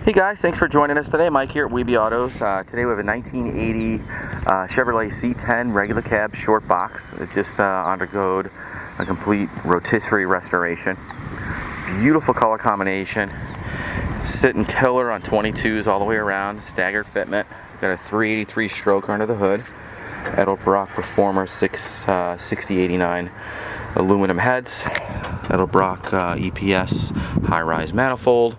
Hey guys, thanks for joining us today. Mike here at WeBe Autos. Today we have a 1980 Chevrolet C10 regular cab short box. It just undergoed a complete rotisserie restoration. Beautiful color combination. Sitting killer on 22s all the way around. Staggered fitment. Got a 383 stroke under the hood. Edelbrock Performer 6089 aluminum heads. Edelbrock EPS Highrise Manifold.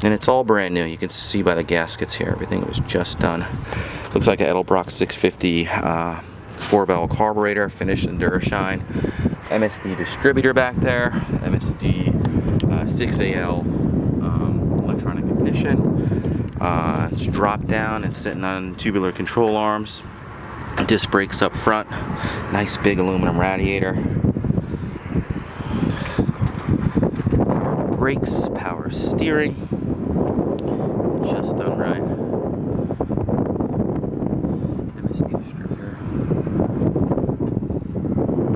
And it's all brand new. You can see by the gaskets here, everything was just done. Looks like an Edelbrock 650 4-bell carburetor, finished in Durashine. MSD distributor back there. MSD 6AL electronic ignition. It's dropped down and sitting on tubular control arms. Disc brakes up front. Nice big aluminum radiator. Power brakes, power steering. Just done right. MSD distributor.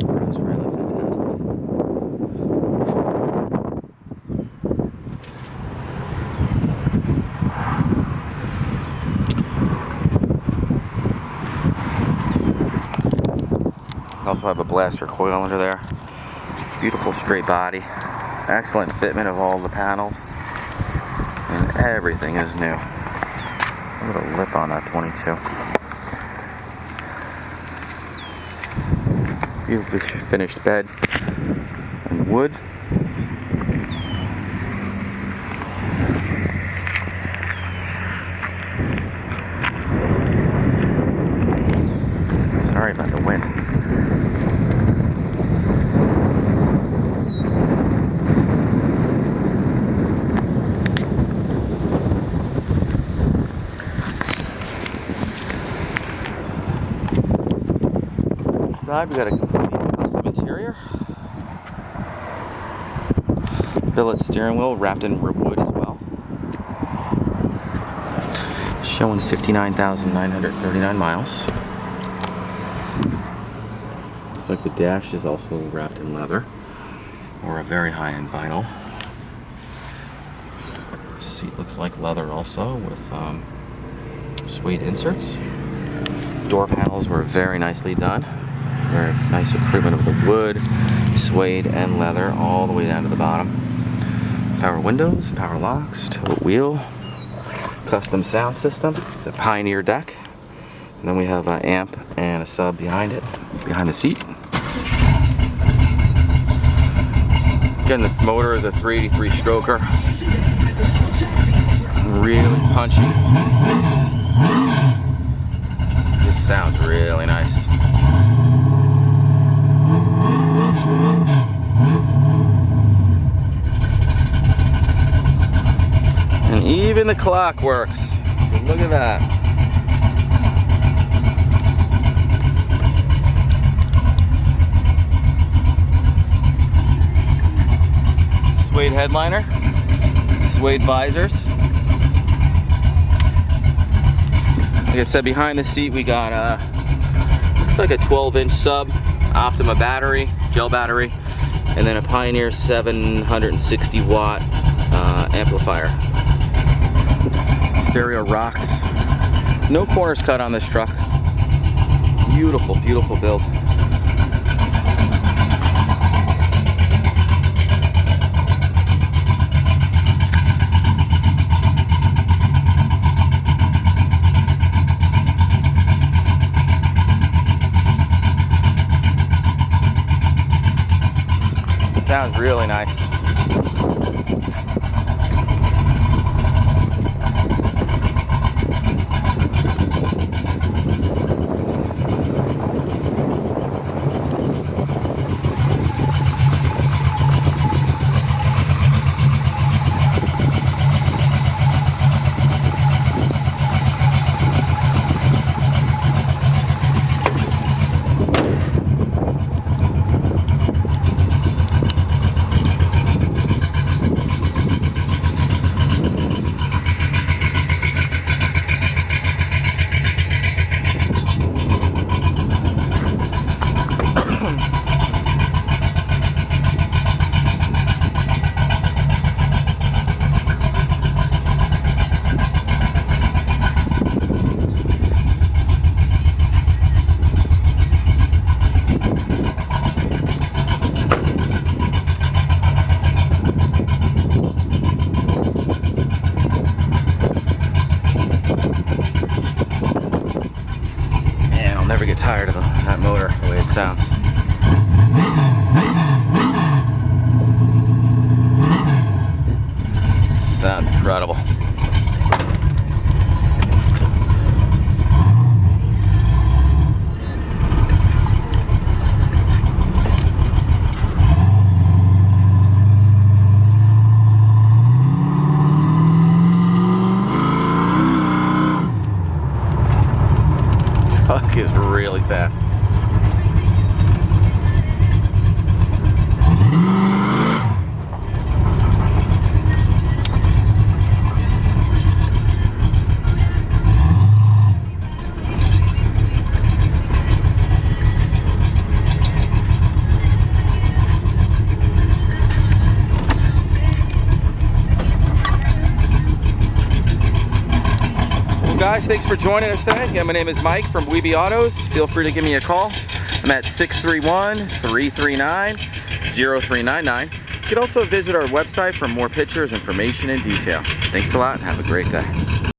Runs really fantastic. Also have a blaster coil under there. Beautiful straight body. Excellent fitment of all the panels. And everything is new. Look at the lip on that 22. Beautifully finished bed and wood. Sorry about the wind. We got a completely custom interior. Billet steering wheel wrapped in wood as well. Showing 59,939 miles. Looks like the dash is also wrapped in leather or a very high-end vinyl. Seat looks like leather also with suede inserts. Door panels were very nicely done. Very nice improvement of the wood, suede, and leather all the way down to the bottom. Power windows, power locks, tilt wheel, custom sound system. It's a Pioneer deck. And then we have an amp and a sub behind it, behind the seat. Again, the motor is a 383 stroker. Really punchy. This sounds really nice. And even the clock works. Look at that. Suede headliner, suede visors. Like I said, behind the seat we got looks like a 12-inch sub, Optima battery, gel battery, and then a Pioneer 760 watt amplifier. Stereo rocks. No corners cut on this truck. Beautiful, beautiful build. Sounds really nice. get tired of that motor, the way it sounds. Sounds incredible. Truck is really fast. Guys, thanks for joining us today. Again, my name is Mike from WeBe Autos. Feel free to give me a call. I'm at 631-339-0399. You can also visit our website for more pictures, information, and detail. Thanks a lot and have a great day.